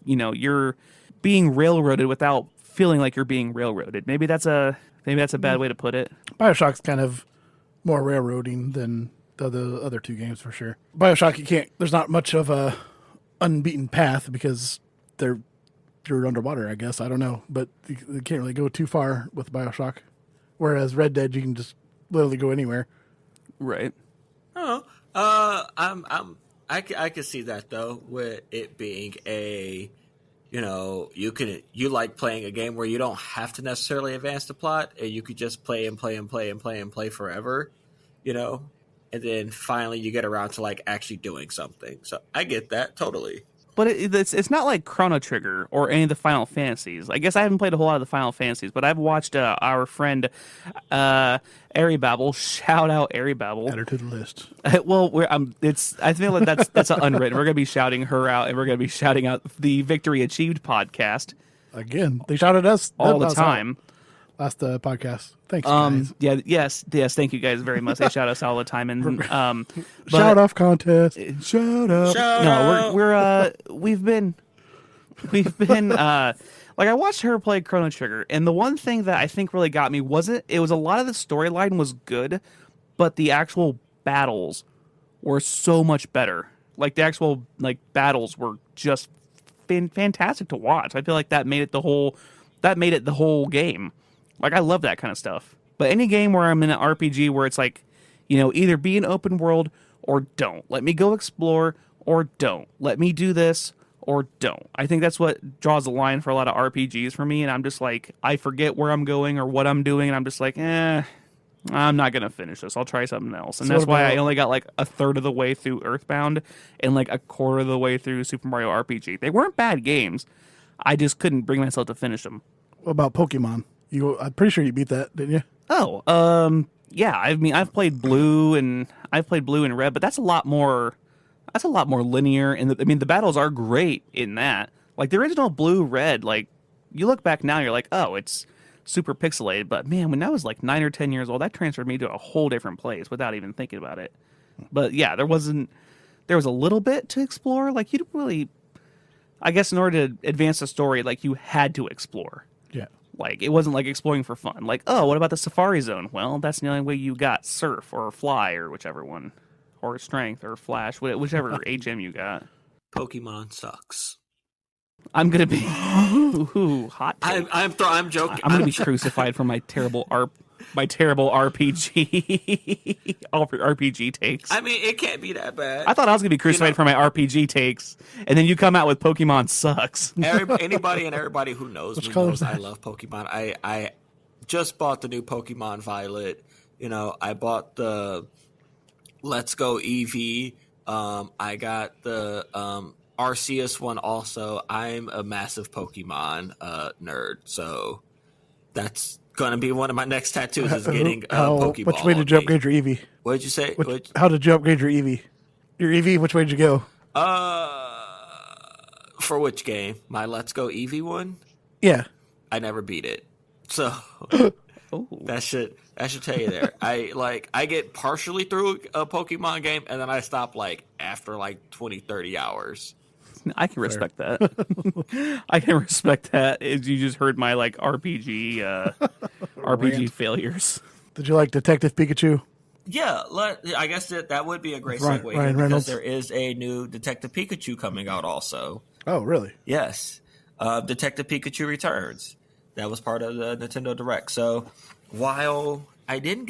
being railroaded without feeling like you're being railroaded. Maybe that's a bad way to put it. BioShock's kind of more railroading than the other two games for sure. BioShock, there's not much of a unbeaten path because you're underwater, I guess. I don't know, but you can't really go too far with BioShock. Whereas Red Dead, you can just literally go anywhere. Right. Oh, I can see that though, with it being you like playing a game where you don't have to necessarily advance the plot, and you could just play and play and play and play and play forever, and then finally you get around to like actually doing something. So I get that totally. But it's not like Chrono Trigger or any of the Final Fantasies. I guess I haven't played a whole lot of the Final Fantasies, but I've watched our friend Babel. Shout out Babel. Add her to the list. Well, I feel like that's unwritten. We're gonna be shouting her out, and we're gonna be shouting out the Victory Achieved podcast Again, they shouted us all the time. Last podcast. Thanks, guys. Yeah, yes. Thank you guys very much. They shout us all the time, and shout off contest. Shout out. We've been like, I watched her play Chrono Trigger, and the one thing that I think really got me wasn't it was a lot of the storyline was good, but the actual battles were so much better. Like, the actual battles were just fantastic to watch. I feel like that made it the whole game. Like, I love that kind of stuff. But any game where I'm in an RPG where it's like, either be an open world or don't. Let me go explore or don't. Let me do this or don't. I think that's what draws the line for a lot of RPGs for me, and I'm just like, I forget where I'm going or what I'm doing, and I'm just like, I'm not going to finish this. I'll try something else. And that's why I only got like a third of the way through Earthbound and like a quarter of the way through Super Mario RPG. They weren't bad games. I just couldn't bring myself to finish them. What about Pokemon? I'm pretty sure you beat that, didn't you? Oh, yeah. I mean, I've played Blue and Red, but that's a lot more linear. And the battles are great in that. Like, the original Blue Red, like, you look back now, you're like, oh, it's super pixelated. But man, when I was like 9 or 10 years old, that transferred me to a whole different place without even thinking about it. But yeah, there was a little bit to explore. Like, you'd really, I guess, in order to advance the story, like, you had to explore. Yeah. Like, it wasn't like exploring for fun. Like, oh, what about the Safari Zone? Well, that's the only way you got Surf or Fly or whichever one. Or Strength or Flash, whichever HM you got. Pokemon sucks. I'm going to be... Ooh, hot take. I'm joking. I'm going to be crucified for my terrible RPG takes. I mean, it can't be that bad. I thought I was going to be crucified for my RPG takes, and then you come out with Pokemon sucks. Everybody who knows me knows I love Pokemon. I just bought the new Pokemon Violet. I bought the Let's Go Eevee. I got the Arceus one also. I'm a massive Pokemon nerd, so that's gonna be one of my next tattoos is getting Pokeball. Which way did you upgrade your Eevee? What did you say? How did you upgrade your Eevee? Your Eevee, which way did you go? For which game? My Let's Go Eevee one? Yeah. I never beat it. So that should tell you there. I get partially through a Pokemon game and then I stop after 20, 30 hours. I can respect that. I can respect that. As you just heard my RPG failures. Did you like Detective Pikachu? Yeah, I guess that would be a great segue Ryan Reynolds. Because there is a new Detective Pikachu coming out also. Oh, really? Yes. Detective Pikachu Returns. That was part of the Nintendo Direct. So while I did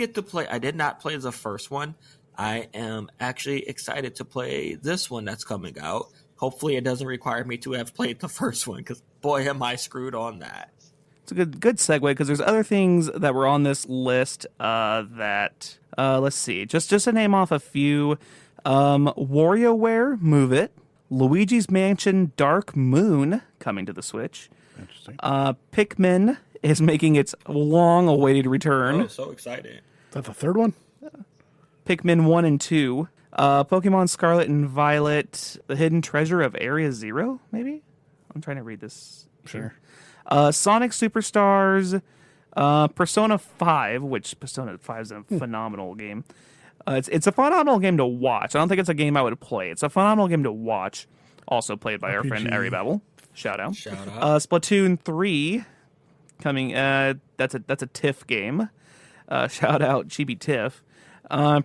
not play the first one, I am actually excited to play this one that's coming out. Hopefully it doesn't require me to have played the first one, because boy, am I screwed on that. It's a good segue, because there's other things that were on this list that, let's see, just to name off a few. WarioWare Move It, Luigi's Mansion Dark Moon coming to the Switch. Interesting. Pikmin is making its long-awaited return. Oh, so excited. Is that the third one? Pikmin 1 and 2. Pokemon Scarlet and Violet, The Hidden Treasure of Area Zero, maybe? I'm trying to read this. Sure. Sonic Superstars, Persona 5, which Persona 5 is a phenomenal game. It's a phenomenal game to watch. I don't think it's a game I would play. It's a phenomenal game to watch. Also played by our friend Ari Babel. Shout out. Splatoon 3 coming. That's a TIFF game. Shout out Chibi TIFF.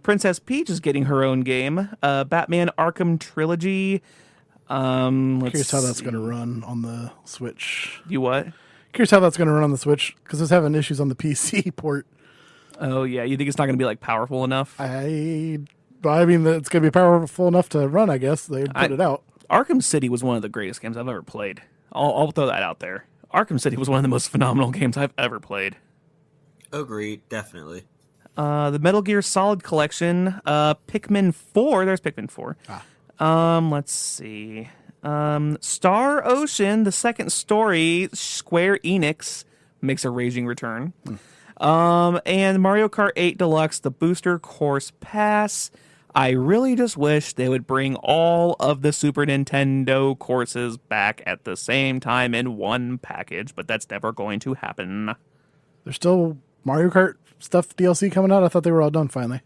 Princess Peach is getting her own game. Batman Arkham Trilogy. Curious how that's going to run on the Switch. You what? Curious how that's going to run on the Switch because it's having issues on the PC port. Oh yeah, you think it's not going to be like powerful enough? I mean, it's going to be powerful enough to run. I guess they put it out. Arkham City was one of the greatest games I've ever played. I'll throw that out there. Arkham City was one of the most phenomenal games I've ever played. Agreed, definitely. The Metal Gear Solid Collection, Pikmin 4. There's Pikmin 4. Let's see. Star Ocean, the second story, Square Enix makes a raging return. And Mario Kart 8 Deluxe, the Booster Course Pass. I really just wish they would bring all of the Super Nintendo courses back at the same time in one package, but that's never going to happen. There's still Mario Kart stuff DLC coming out. I thought they were all done finally.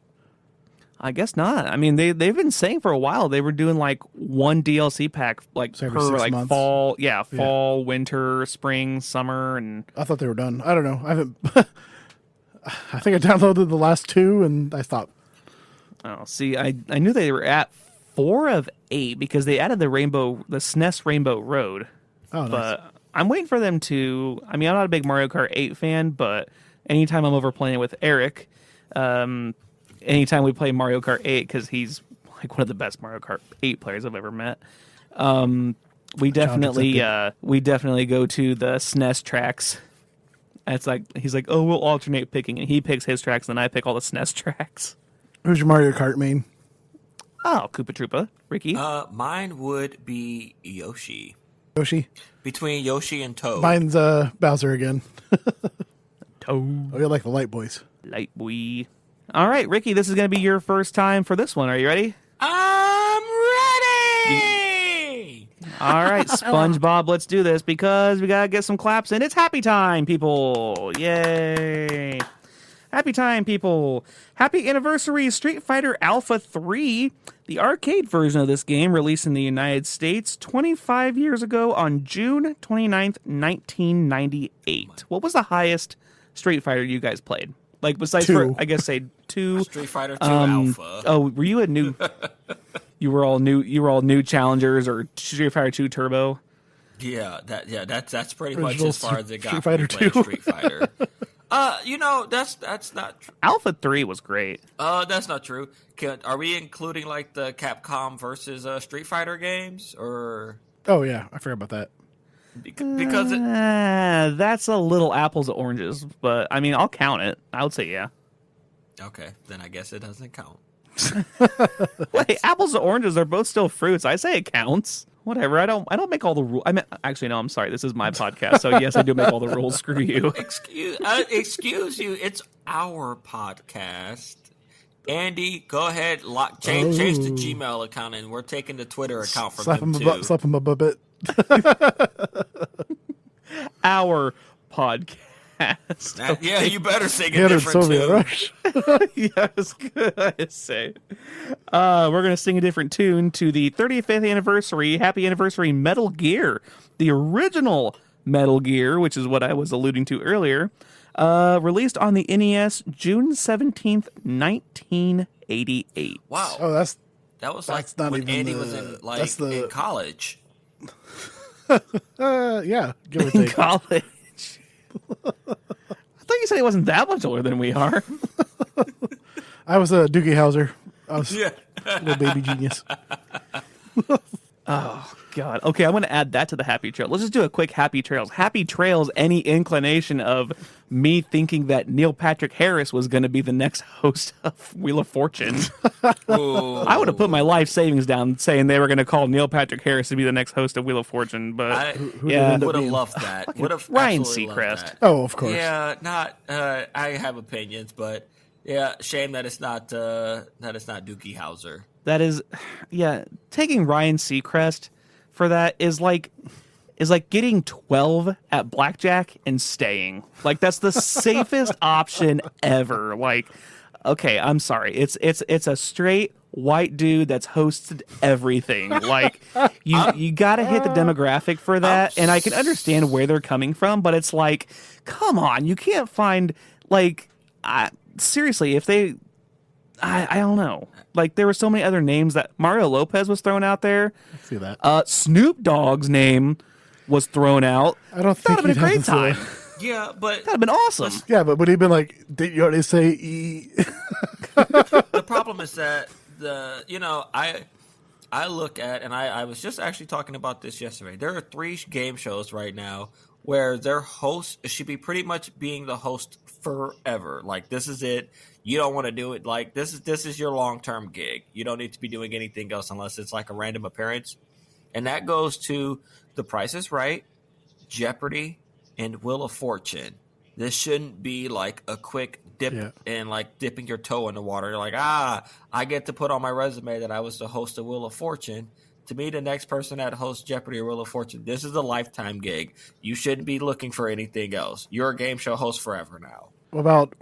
I guess not. I mean, they've been saying for a while they were doing like one DLC pack like So per every 6 like months? fall, winter, spring, summer, and I thought they were done. I don't know. I haven't. I think I downloaded the last 2 and I stopped. oh, see, I knew they were at 4 of 8 because they added the SNES Rainbow Road. Oh, nice. But I'm waiting for them to. I mean, I'm not a big Mario Kart 8 fan, but anytime I'm over playing it with Eric, anytime we play Mario Kart 8, because he's like one of the best Mario Kart 8 players I've ever met, we definitely go to the SNES tracks. It's like he's like, oh, we'll alternate picking, and he picks his tracks, and I pick all the SNES tracks. Who's your Mario Kart main? Oh, Koopa Troopa, Ricky. Mine would be Yoshi. Yoshi? Between Yoshi and Toad. Mine's Bowser again. Toad. Oh, you like the Light Boys. Light boy. All right, Ricky, this is going to be your first time for this one. Are you ready? I'm ready! All right, SpongeBob, let's do this because we got to get some claps in. It's happy time, people. Yay. Happy time, people. Happy anniversary, Street Fighter Alpha 3. The arcade version of this game released in the United States 25 years ago on June 29th, 1998. What was the highest Street Fighter you guys played? Like besides 2. for, I guess, say 2. Street Fighter 2 Alpha. Oh, were you a new... You were all new challengers or Street Fighter 2 Turbo? Yeah, that's pretty Original much as far as it got. Street Fighter for me 2. playing Street Fighter. That's not. Alpha 3 was great. That's not true. Are we including like the Capcom versus Street Fighter games, or? Oh, yeah. I forgot about that. Because that's a little apples to oranges, but I mean, I'll count it. I would say yeah. Okay, then I guess it doesn't count. Wait, apples to oranges are both still fruits. I say it counts. Whatever. I don't make all the rules. I mean, actually, no. I'm sorry. This is my podcast, so yes, I do make all the rules. Screw you. Excuse you. It's our podcast. Andy, go ahead. Change the Gmail account, and we're taking the Twitter account from them too. Slap him a bit. Our podcast. Okay. Yeah, you better sing a Get it, different Soviet tune. Rush. Yes, good. I say. We're gonna sing a different tune to the 35th anniversary, happy anniversary, Metal Gear, the original Metal Gear, which is what I was alluding to earlier, released on the NES June 17th, 1988. Wow. Oh, That was That's like not when even Andy the- was in that's the- in college. yeah, give or take. College. I thought you said he wasn't that much older than we are. I was a Doogie Howser. I was Yeah. a little baby genius. Oh, God. Okay, I'm going to add that to the Happy Trail. Let's just do a quick Happy Trails. Happy Trails, any inclination of me thinking that Neil Patrick Harris was going to be the next host of Wheel of Fortune. I would have put my life savings down saying they were going to call Neil Patrick Harris to be the next host of Wheel of Fortune, but I yeah, would have loved that. Would have Ryan absolutely loved Seacrest. that. Oh, of course. Yeah, not. I have opinions, but yeah, shame that it's not. That it's not Doogie Howser. That is, yeah. Taking Ryan Seacrest for that is like getting 12 at blackjack and staying. Like that's the safest option ever. Like, okay, I'm sorry. It's a straight white dude that's hosted everything. Like you got to hit the demographic for that, and I can understand where they're coming from, but it's like, come on, you can't find like seriously if they. I don't know. Like there were so many other names that Mario Lopez was thrown out there. I see that. Snoop Dogg's name was thrown out. I don't think that'd have been a great time. Yeah, but That'd have been awesome. Yeah, but would he been like? Did you already say E? the problem is that I look at, and I was just actually talking about this yesterday. There are 3 game shows right now where their host should be pretty much being the host forever. Like this is it. You don't want to do it. Like this is your long-term gig. You don't need to be doing anything else unless it's like a random appearance. And that goes to The Price is Right, Jeopardy, and Wheel of Fortune. This shouldn't be like a quick dip and like dipping your toe in the water. You're like, I get to put on my resume that I was the host of Wheel of Fortune. To me, the next person that hosts Jeopardy or Wheel of Fortune, this is a lifetime gig. You shouldn't be looking for anything else. You're a game show host forever now. What about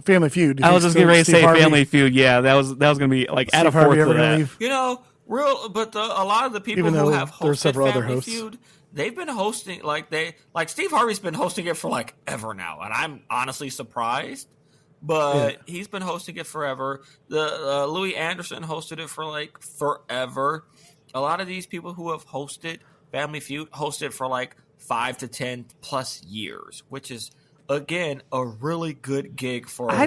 Family Feud? I was just getting ready to say Family Feud. Yeah, that was going to be like add a fourth to that. You know, a lot of the people who have hosted Family Feud, they've been hosting Steve Harvey's been hosting it for like ever now, and I'm honestly surprised. But he's been hosting it forever. The Louis Anderson hosted it for like forever. A lot of these people who have hosted Family Feud hosted for like 5 to 10 plus years, which is again a really good gig for a while. I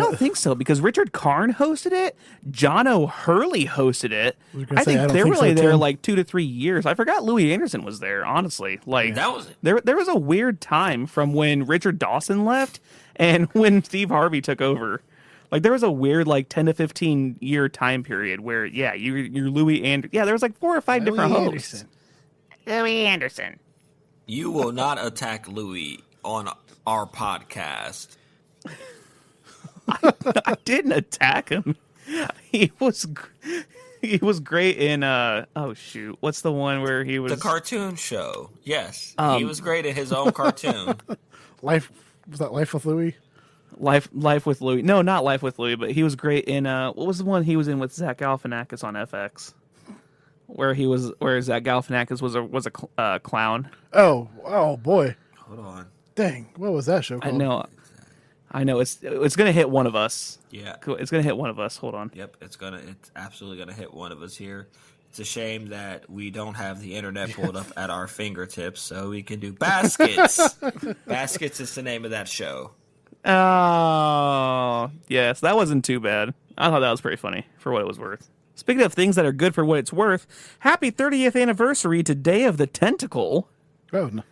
don't think so because Richard Karn hosted it. John O'Hurley hosted it. I think they were really there like 2 to 3 years. I forgot Louis Anderson was there. Honestly, like that was there was a weird time from when Richard Dawson left and when Steve Harvey took over. Like there was a weird like 10 to 15 year time period where you're Louis Anderson. Yeah, there was like 4 or 5 different hosts. Louis Anderson. You will not attack Louis on our podcast. I didn't attack him. He was great in what's the one where he was the cartoon show? Yes, he was great in his own cartoon. Life with Louis? Life with Louis. No, not Life with Louis, but he was great in what was the one he was in with Zach Galifianakis on FX? Where Zach Galifianakis was a clown. Oh boy. Hold on. Dang, what was that show called? I know. It's gonna hit one of us. Yeah. It's gonna hit one of us. Hold on. Yep. It's absolutely gonna hit one of us here. It's a shame that we don't have the internet pulled up at our fingertips so we can do Baskets. Baskets is the name of that show. Oh, yes. That wasn't too bad. I thought that was pretty funny for what it was worth. Speaking of things that are good for what it's worth, happy 30th anniversary to Day of the Tentacle. Oh, no.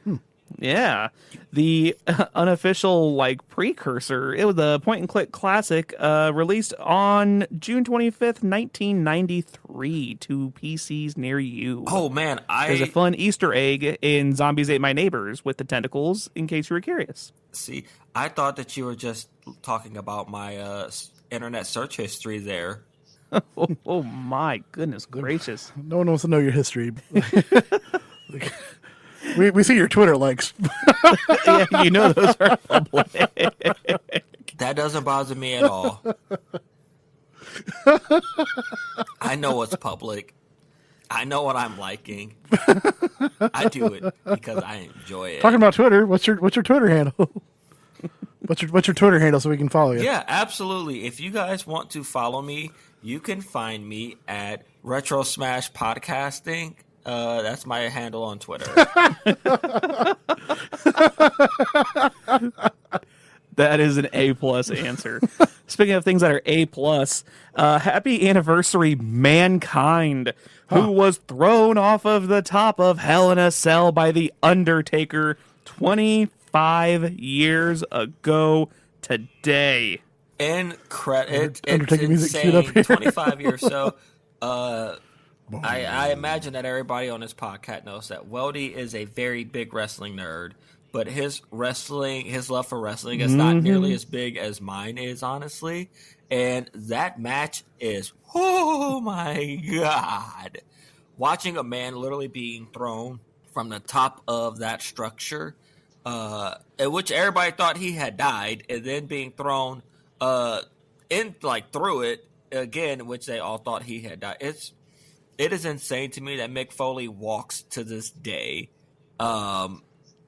Yeah. The unofficial precursor. It was a point and click classic released on June 25th, 1993 to PCs near you. Oh man, there's a fun Easter egg in Zombies Ate My Neighbors with the tentacles in case you were curious. See, I thought that you were just talking about my internet search history there. Oh my goodness gracious. No one wants to know your history. We see your Twitter likes. Yeah, you know those are public. That doesn't bother me at all. I know it's public. I know what I'm liking. I do it because I enjoy it. Talking about Twitter, what's your Twitter handle? What's your Twitter handle so we can follow you? Yeah, absolutely. If you guys want to follow me, you can find me at Retro Smash Podcasting. That's my handle on Twitter. That is an A+ answer. Speaking of things that are A+, happy anniversary, Mankind, who was thrown off of the top of Hell in a Cell by The Undertaker 25 years ago today. It's Undertaker music queued up insane. here. 25 years. So, I imagine that everybody on this podcast knows that Weldy is a very big wrestling nerd. but his love for wrestling is not nearly as big as mine is, honestly. And that match is, oh my God. Watching a man literally being thrown from the top of that structure, in which everybody thought he had died, and then being thrown through it again, in which they all thought he had died. It is insane to me that Mick Foley walks to this day.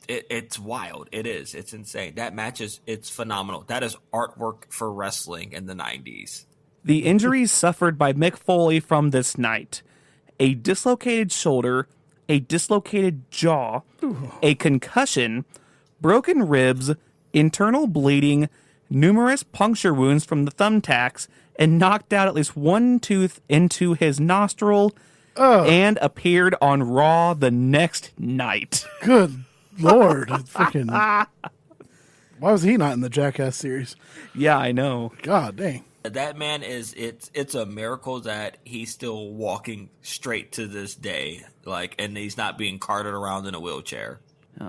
It's wild. It is. It's insane. That match it's phenomenal. That is artwork for wrestling in the 90s. The injuries suffered by Mick Foley from this night: a dislocated shoulder, a dislocated jaw, a concussion, broken ribs, internal bleeding, numerous puncture wounds from the thumbtacks, and knocked out at least one tooth into his nostril, and appeared on Raw the next night. Good Lord. Freaking. Why was he not in the Jackass series? Yeah, I know. God dang. That man it's a miracle that he's still walking straight to this day, and he's not being carted around in a wheelchair.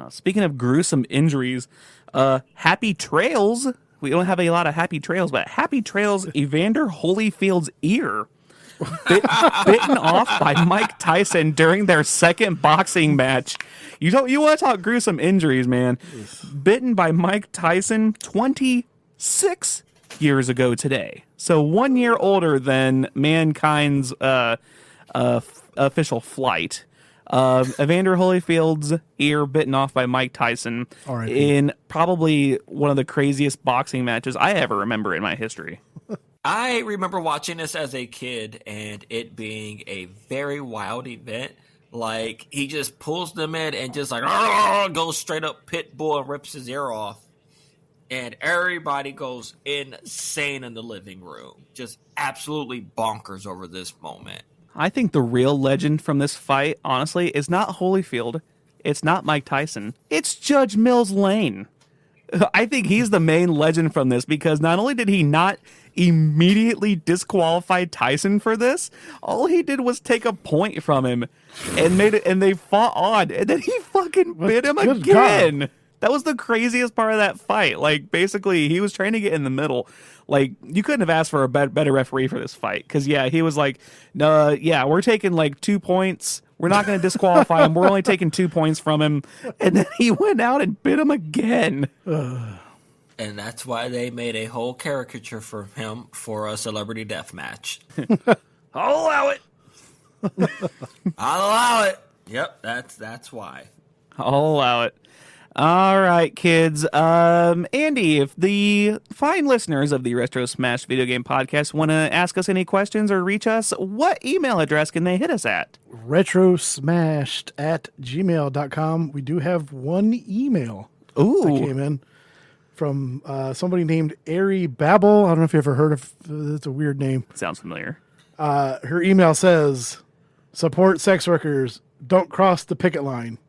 Speaking of gruesome injuries, Happy Trails. We don't have a lot of Happy Trails, but Happy Trails, Evander Holyfield's ear bitten off by Mike Tyson during their second boxing match. You want to talk gruesome injuries, man? Bitten by Mike Tyson 26 years ago today. So 1 year older than mankind's official flight. Evander Holyfield's ear bitten off by Mike Tyson in probably one of the craziest boxing matches I ever remember in my history. I remember watching this as a kid and it being a very wild event. He just pulls them in and just goes straight up pit bull and rips his ear off. And everybody goes insane in the living room. Just absolutely bonkers over this moment. I think the real legend from this fight, honestly, is not Holyfield. It's not Mike Tyson. It's Judge Mills Lane. I think he's the main legend from this because not only did he not immediately disqualify Tyson for this, all he did was take a point from him and they fought on, and then he fucking bit him again. God. That was the craziest part of that fight. Basically, he was trying to get in the middle. You couldn't have asked for a better referee for this fight. Because, he was like, no, we're taking 2 points. We're not going to disqualify him. We're only taking 2 points from him. And then he went out and bit him again. And that's why they made a whole caricature for him for a celebrity death match. I'll allow it. I'll allow it. Yep, that's why. I'll allow it. All right, kids. Andy, if the fine listeners of the Retro Smash Video Game Podcast want to ask us any questions or reach us, what email address can they hit us at? retrosmashed@gmail.com. We do have one email that came in from somebody named Ari Babel. I don't know if you ever heard of it's a weird name. Sounds familiar. Her email says, support sex workers, don't cross the picket line.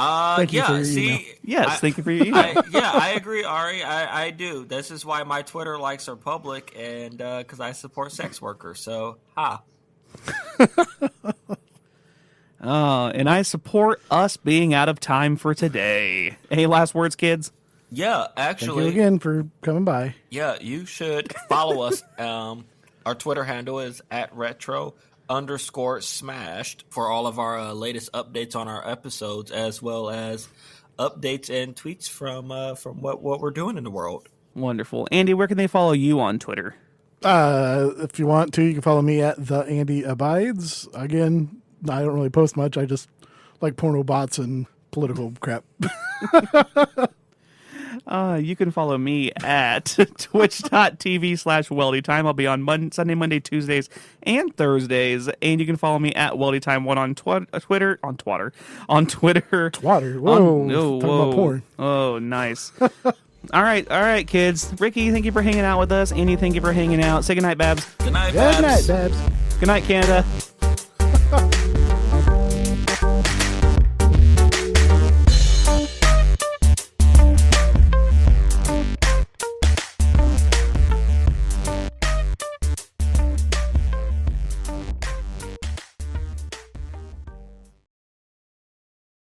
Thank you for your email. Yes, thank you for your email. I agree, Ari. I do. This is why my Twitter likes are public, and because I support sex workers. So, and I support us being out of time for today. Any last words, kids? Yeah, actually. Thank you again for coming by. Yeah, you should follow us. Our Twitter handle is @retro_smashed for all of our latest updates on our episodes, as well as updates and tweets from what we're doing in the world. Wonderful. Andy, where can they follow you on Twitter? If you want to, you can follow me at the Andy Abides. Again, I don't really post much. I just like porno bots and political crap. You can follow me at twitch.tv/WeldyTime. I'll be on Sunday, Monday, Tuesdays, and Thursdays. And you can follow me at WeldyTime1 on Twitter. On Twitter. Twatter. Whoa. Talking about porn. Oh, nice. All right, kids. Ricky, thank you for hanging out with us. Andy, thank you for hanging out. Say goodnight, Babs. Good night, Babs. Good night, Babs. Good night, Canada.